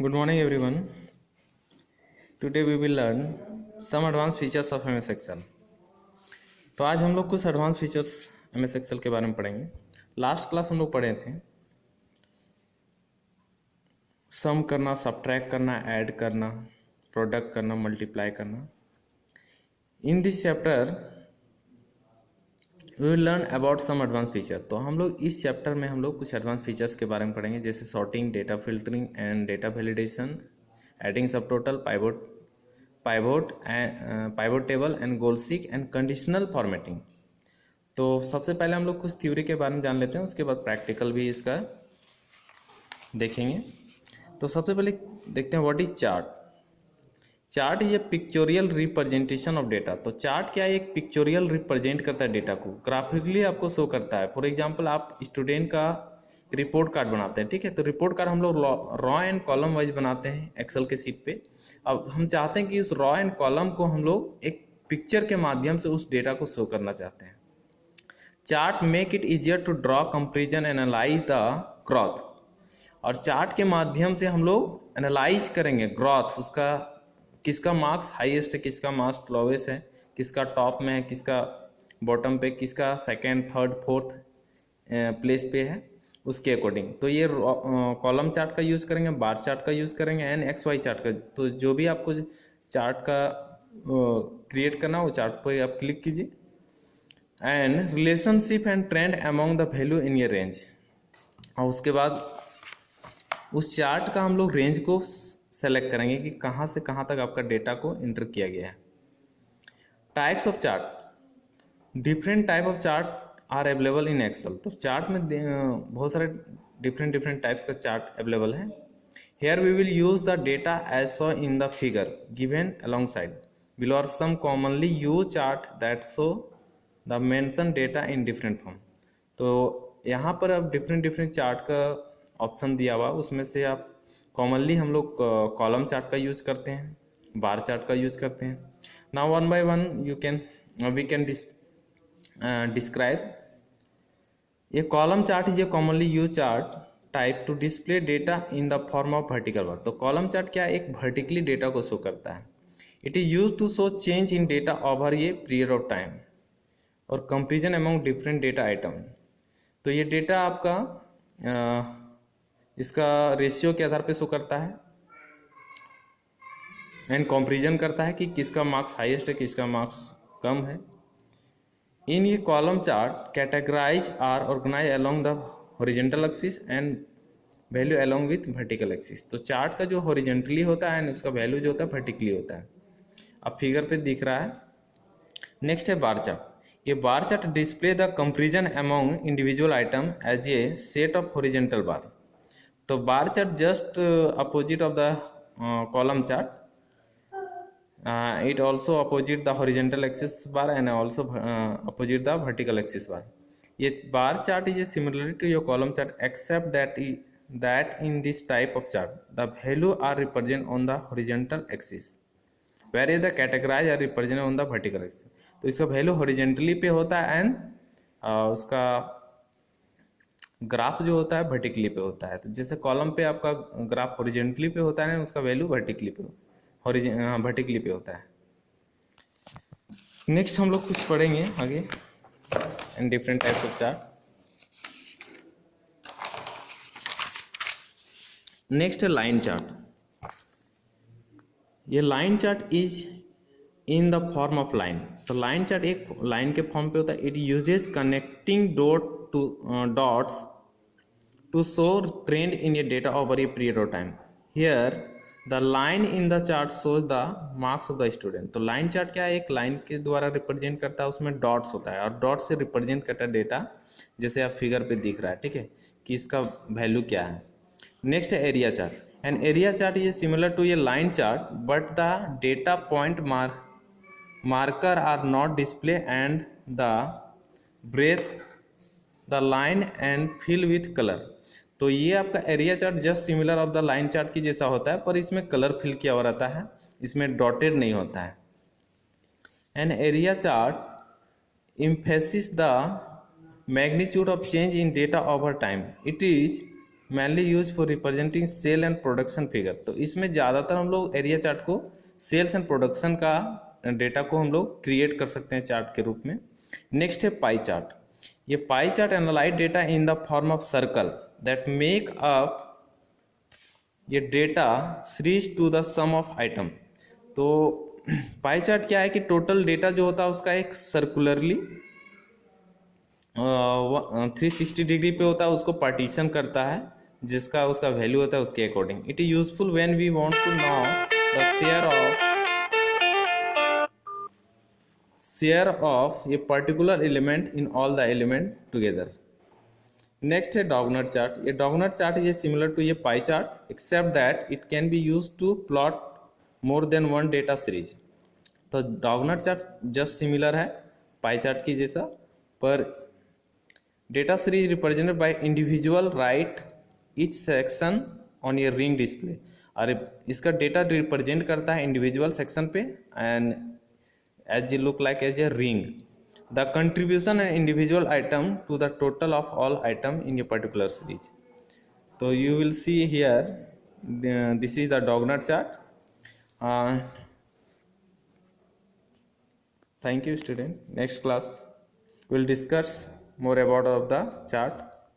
Good morning everyone. Today we will learn some advanced features of MS Excel. तो आज हम लोग कुछ एडवांस फीचर्स MS Excel के बारे में पढ़ेंगे। लास्ट क्लास हम लोग पढ़े थे सम करना, सब्ट्रैक्ट करना, ऐड करना, प्रोडक्ट करना, मल्टीप्लाई करना। In this chapter we will learn about some advance feature. तो हम लोग इस चैप्टर में हम लोग कुछ एडवांस फीचर्स के बारे में पढ़ेंगे, जैसे sorting, data filtering and data validation, adding sub total, pivot table and goal seek and conditional formatting. तो सबसे पहले हम लोग कुछ थ्योरी के बारे में जान लेते हैं, उसके बाद प्रैक्टिकल भी इसका देखेंगे। तो सबसे पहले देखते हैं व्हाट इज चार्ट। चार्ट ये पिक्चोरियल रिप्रेजेंटेशन ऑफ डेटा। तो चार्ट क्या है? एक पिक्चोरियल रिप्रेजेंट करता है डेटा को, ग्राफिकली आपको शो करता है। फॉर एग्जांपल आप स्टूडेंट का रिपोर्ट कार्ड बनाते हैं, ठीक है? तो रिपोर्ट कार्ड हम लोग रॉ एंड कॉलम वाइज बनाते हैं एक्सेल के शीट पे। अब हम चाहते हैं कि उस रॉ एंड कॉलम को हम लोग एक पिक्चर के माध्यम से उस डेटा को शो करना चाहते हैं। Chart make it easier to draw, comparison, analyze the growth. और चार्ट के माध्यम से हम लोग एनालाइज करेंगे ग्रोथ, उसका किसका मार्क्स हाईएस्ट है, किसका मार्क्स लोवेस्ट है, किसका टॉप में है, किसका बॉटम पे, किसका सेकंड, थर्ड, फोर्थ प्लेस पे है, उसके अकॉर्डिंग। तो ये कॉलम चार्ट का यूज़ करेंगे, बार चार्ट का यूज़ करेंगे एंड एक्स वाई चार्ट का। तो जो भी आपको चार्ट का क्रिएट करना वो चार्ट पर आप क्लिक कीजिए। And relationship and trend among the value in ये रेंज। और उसके बाद उस चार्ट का हम लोग रेंज को सेलेक्ट करेंगे कि कहाँ से कहाँ तक आपका डेटा को इंटर किया गया है। Types of chart, different type of chart are available in Excel. तो चार्ट में बहुत सारे डिफरेंट टाइप्स का चार्ट अवेलेबल है। Here we will use the data as so in the figure given alongside. Below are some commonly use chart that show the mention data in different form. तो यहाँ पर अब different chart का option दिया हुआ, उसमें से आप कॉमनली हम लोग कॉलम चार्ट का यूज करते हैं, बार चार्ट का यूज करते हैं। Now one by one we can describe. ये column chart is a commonly use chart type to display data in the form of vertical bar. तो कॉलम चार्ट क्या है? एक वर्टिकली डेटा को show करता है। It is use to show change in data over ये period of time और comparison among different data item. तो ये डेटा आपका इसका रेशियो के आधार पे शो करता है एंड कंपैरिजन करता है कि किसका मार्क्स हाईएस्ट है, किसका मार्क्स कम है। इन ये column chart categorize are organize along the horizontal axis and value along with vertical axis. तो चार्ट का जो हॉरिजॉन्टली होता है एंड उसका वैल्यू जो होता है वर्टिकली होता है। अब फिगर पे दिख रहा है। नेक्स्ट है बार चार्ट। ये bar chart display the comparison among individual item as a set of horizontal bar. तो bar chart just opposite of the column chart, it also opposite the horizontal axis bar and also opposite the vertical axis bar. ये bar chart is similar to your column chart except that in this type of chart the value are represented on the horizontal axis whereas the categorize are represented on the vertical axis. तो इसका value horizontally पे होता है and उसका graph जो होता है vertically पे होता है। तो जैसे कॉलम पे आपका ग्राफ हॉरिजेंटली पे होता है, उसका वैल्यू वर्टिकली पे वर्टिकली पे होता है। नेक्स्ट हम लोग कुछ पढ़ेंगे आगे and different types of chart. Next है लाइन चार्ट। ये line chart is in the form of line. तो लाइन चार्ट एक लाइन के फॉर्म पे होता है। It uses connecting dots to show trend in ये data over a period of time. Here the line in the chart shows the marks of the student. तो line chart क्या है? एक लाइन के द्वारा रिप्रेजेंट करता है, उसमें डॉट्स होता है और डॉट से रिप्रेजेंट करता है डेटा, जैसे आप फिगर पे दिख रहा है, ठीक है, कि इसका वैल्यू क्या है। नेक्स्ट है area chart. And area chart is similar to ये line chart but the data point marker are not display and the breadth the line and fill with colour. तो ये आपका area chart just similar of the line chart की जैसा होता है, पर इसमें कलर फिल किया हुआ रहता है, इसमें डॉटेड नहीं होता है। An area chart emphasis the magnitude of change in data over time. It is mainly used for representing sale and production figure। तो इसमें ज़्यादातर हम लोग एरिया चार्ट को सेल्स एंड प्रोडक्शन का डेटा को हम लोग क्रिएट कर सकते हैं चार्ट के रूप में। नेक्स्ट है पाई चार्ट। ये pie chart analyse data in the form of circle that make up ये data series to the sum of item. तो पाई चार्ट क्या है कि टोटल डेटा जो होता है उसका एक सर्कुलरली 360 डिग्री पे होता है, उसको पार्टीशन करता है, जिसका उसका वैल्यू होता है उसके according. It is useful when we want to know the share of a particular element in all the element together. Next है डॉगनट चार्ट। ये doughnut chart is similar to ये pie chart except that it can be use to plot more than one data series. तो doughnut chart just similar है pie chart की जैसा, पर data series represented by individual right each section on ये ring display. और इसका data represent करता है इंडिविजुअल सेक्शन पे and as a look like as a ring the contribution and individual item to the total of all item in a particular series. तो you will see here this is the doughnut chart. Thank you student. Next class we'll discuss more about of the chart.